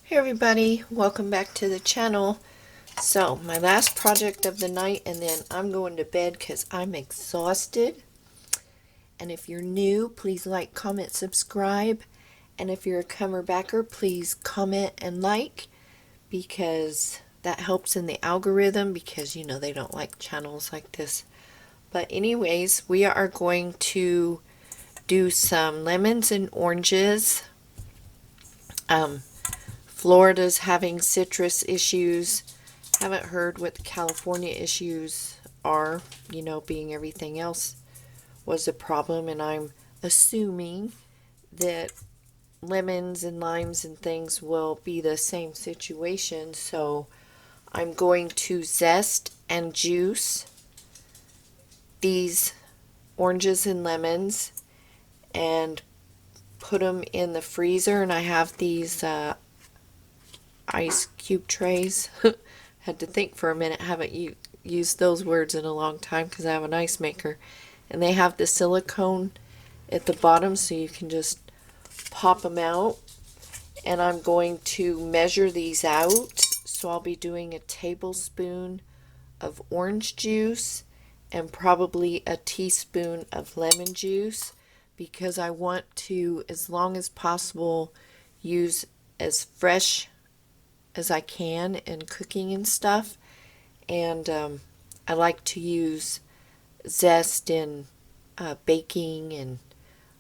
Hey everybody, welcome back to the channel. So, my last project of the night, and then I'm going to bed because I'm exhausted. And if you're new, please like, comment, subscribe. And if you're a comer backer, please comment and like, because that helps in the algorithm, because you know they don't like channels like this. But anyways, we are going to do some lemons and oranges. Florida's having citrus issues. Haven't heard what the California issues are, you know, being everything else was a problem, and I'm assuming that lemons and limes and things will be the same situation. So I'm going to zest and juice these oranges and lemons and put them in the freezer, and I have these ice cube trays. Had to think for a minute. Haven't used those words in a long time because I have an ice maker, and they have the silicone at the bottom so you can just pop them out. And I'm going to measure these out, so I'll be doing a tablespoon of orange juice and probably a teaspoon of lemon juice, because I want to, as long as possible, use as fresh as I can in cooking and stuff. And I like to use zest in baking, and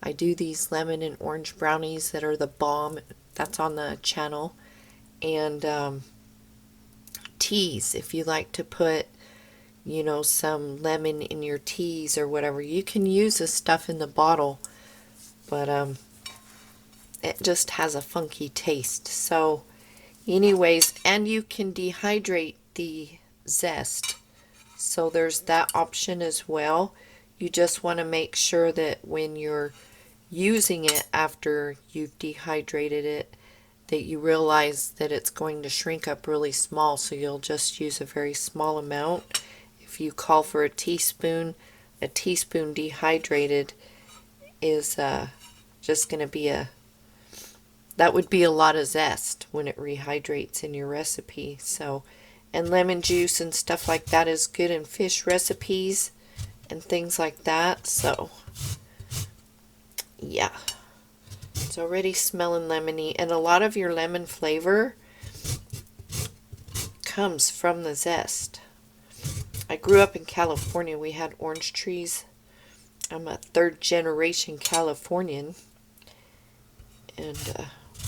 I do these lemon and orange brownies that are the bomb. That's on the channel. And teas, if you like to put, you know, some lemon in your teas or whatever, you can use this stuff in the bottle, but it just has a funky taste. So anyways, and you can dehydrate the zest, so there's that option as well. You just want to make sure that when you're using it after you've dehydrated it, that you realize that it's going to shrink up really small, so you'll just use a very small amount. If you call for a teaspoon dehydrated is just going to be that would be a lot of zest when it rehydrates in your recipe. So, and lemon juice and stuff like that is good in fish recipes and things like that. So yeah, it's already smelling lemony, and a lot of your lemon flavor comes from the zest. I grew up in California. We had orange trees. I'm a third generation Californian, and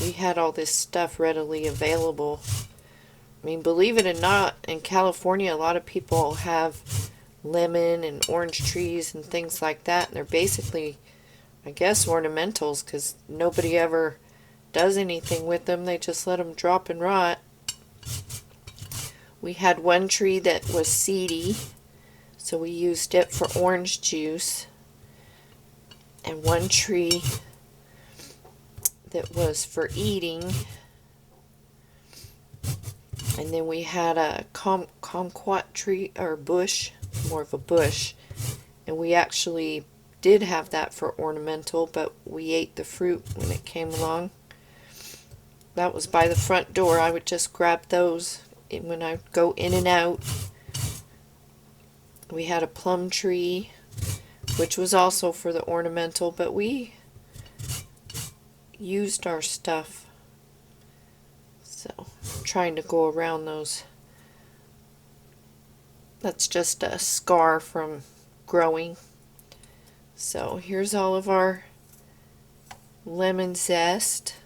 we had all this stuff readily available. I mean, believe it or not, in California, a lot of people have lemon and orange trees and things like that, and they're basically, I guess, ornamentals, because nobody ever does anything with them. They just let them drop and rot. We had one tree that was seedy, so we used it for orange juice, and one tree that was for eating. And then we had a kumquat tree, or bush, more of a bush, and we actually did have that for ornamental, but we ate the fruit when it came along. That was by the front door. I would just grab those when I go in and out. We had a plum tree, which was also for the ornamental, but we used our stuff. So I'm trying to go around those. That's just a scar from growing. So here's all of our lemon zest.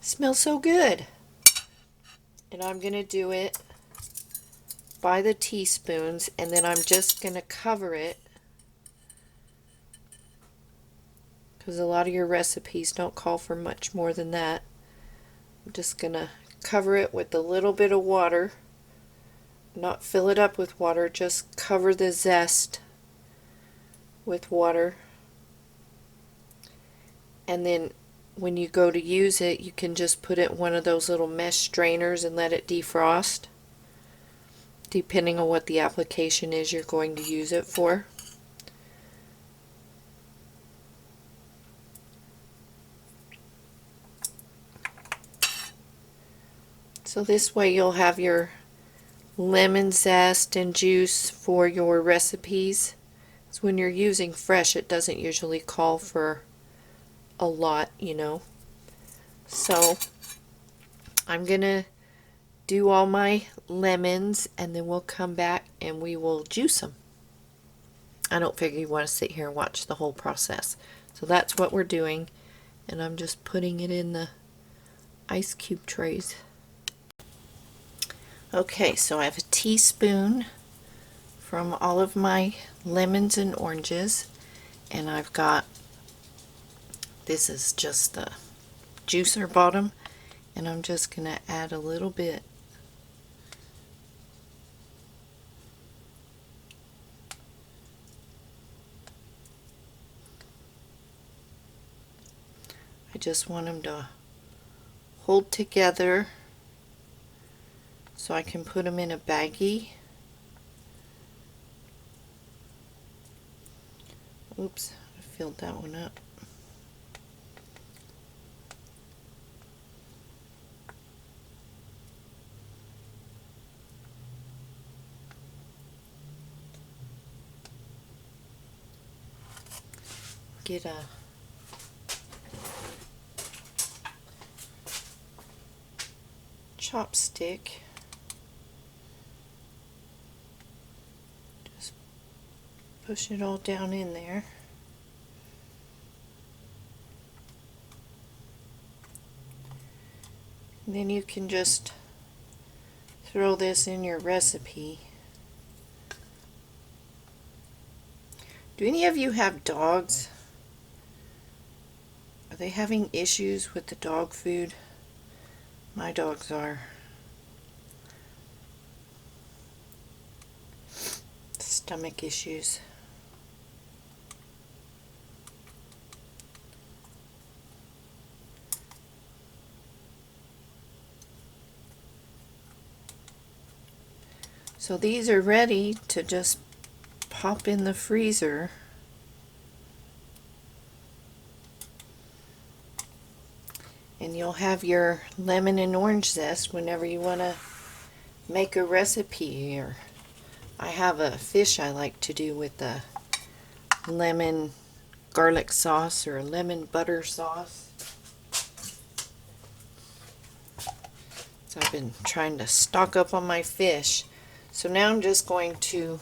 Smells so good. And I'm going to do it by the teaspoons, and then I'm just going to cover it, because a lot of your recipes don't call for much more than that. I'm just going to cover it with a little bit of water. Not fill it up with water, just cover the zest with water. And then when you go to use it, you can just put it in one of those little mesh strainers and let it defrost, depending on what the application is you're going to use it for. So this way you'll have your lemon zest and juice for your recipes. So when you're using fresh, it doesn't usually call for a lot, you know. So I'm gonna do all my lemons and then we'll come back and we will juice them. I don't figure you want to sit here and watch the whole process. So that's what we're doing, and I'm just putting it in the ice cube trays. Okay, so I have a teaspoon from all of my lemons and oranges, and I've got, this is just the juicer bottom, and I'm just going to add a little bit. I just want them to hold together so I can put them in a baggie. Oops, I filled that one up. Get a chopstick. Just push it all down in there. And then you can just throw this in your recipe. Do any of you have dogs? Are they having issues with the dog food? My dogs are. Stomach issues. So these are ready to just pop in the freezer. And you'll have your lemon and orange zest whenever you want to make a recipe. Or I have a fish I like to do with the lemon garlic sauce or lemon butter sauce. So I've been trying to stock up on my fish. So now I'm just going to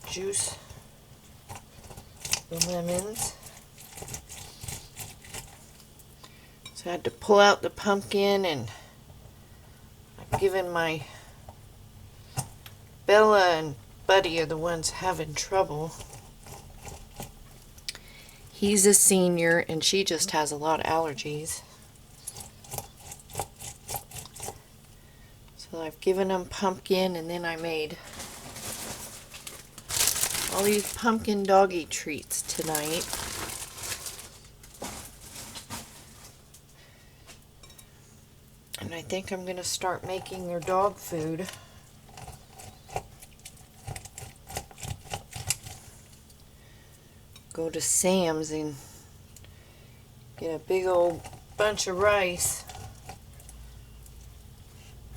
juice the lemons. So I had to pull out the pumpkin, and I've given my Bella and Buddy are the ones having trouble. He's a senior and she just has a lot of allergies. So I've given him pumpkin, and then I made all these pumpkin doggy treats tonight. And I think I'm going to start making their dog food. Go to Sam's and get a big old bunch of rice,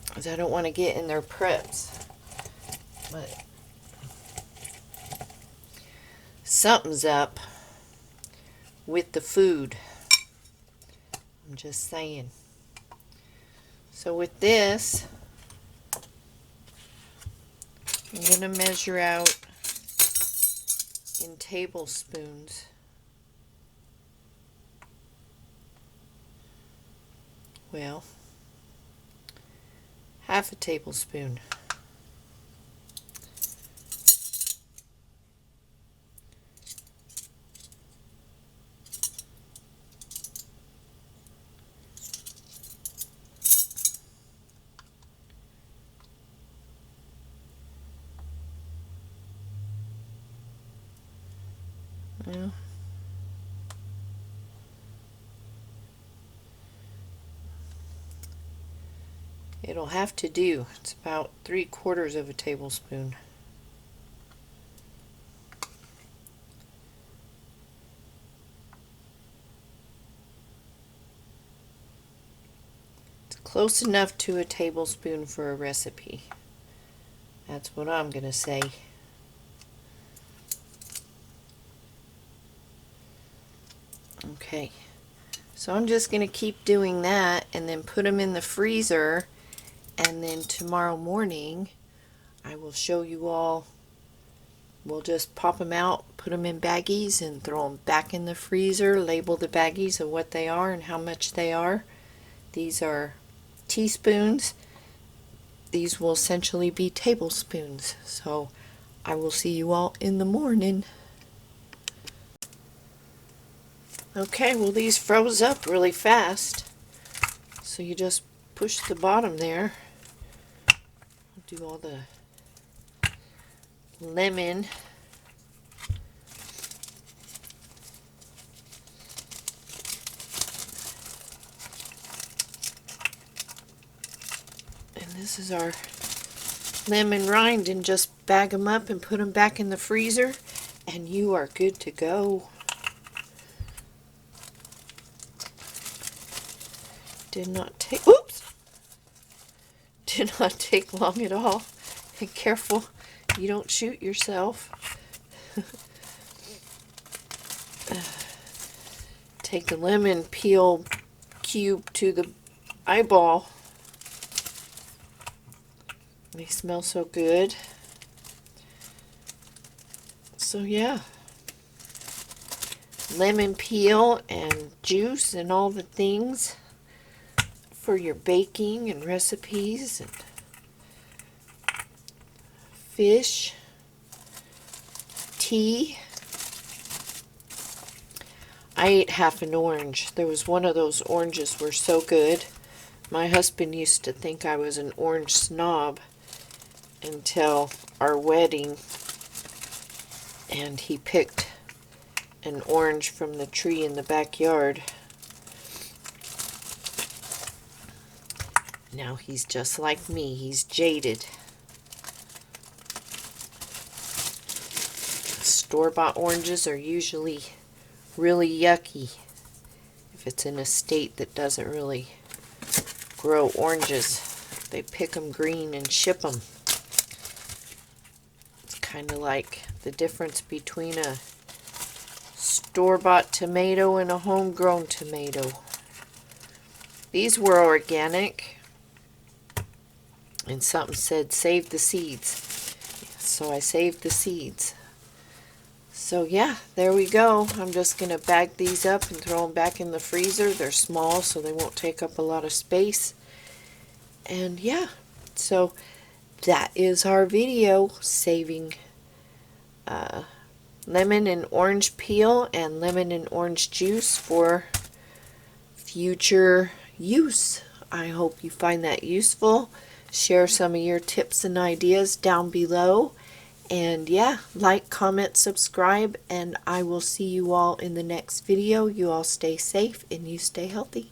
because I don't want to get in their preps. But something's up with the food. I'm just saying. So with this, I'm going to measure out in tablespoons. Well, half a tablespoon. Well, it'll have to do. It's about 3/4 of a tablespoon. It's Close enough to a tablespoon for a recipe. That's what I'm gonna say. Okay, so I'm just gonna keep doing that and then put them in the freezer, and then tomorrow morning I will show you all. We'll just pop them out, put them in baggies, and throw them back in the freezer, label the baggies of what they are and how much they are. These are teaspoons. These will essentially be tablespoons. So I will see you all in the morning. Okay, well, these froze up really fast. So you just push the bottom there. Do all the lemon. And this is our lemon rind, and just bag them up and put them back in the freezer, and you are good to go. Did not take, oops! Did not take long at all. And careful you don't shoot yourself. Take the lemon peel cube to the eyeball. They smell so good. So yeah, lemon peel and juice and all the things for your baking and recipes and fish, tea. I ate half an orange. There was one of those oranges were so good. My husband used to think I was an orange snob until our wedding, and he picked an orange from the tree in the backyard. Now he's just like me. He's jaded. Store-bought oranges are usually really yucky if it's in a state that doesn't really grow oranges. They pick them green and ship them. It's kind of like the difference between a store-bought tomato and a homegrown tomato. These were organic, and something said save the seeds, so I saved the seeds. So yeah, there we go. I'm just going to bag these up and throw them back in the freezer. They're small, so they won't take up a lot of space. And yeah, so that is our video saving lemon and orange peel and lemon and orange juice for future use. I hope you find that useful. Share some of your tips and ideas down below. And yeah, like, comment, subscribe, and I will see you all in the next video. You all stay safe and you stay healthy.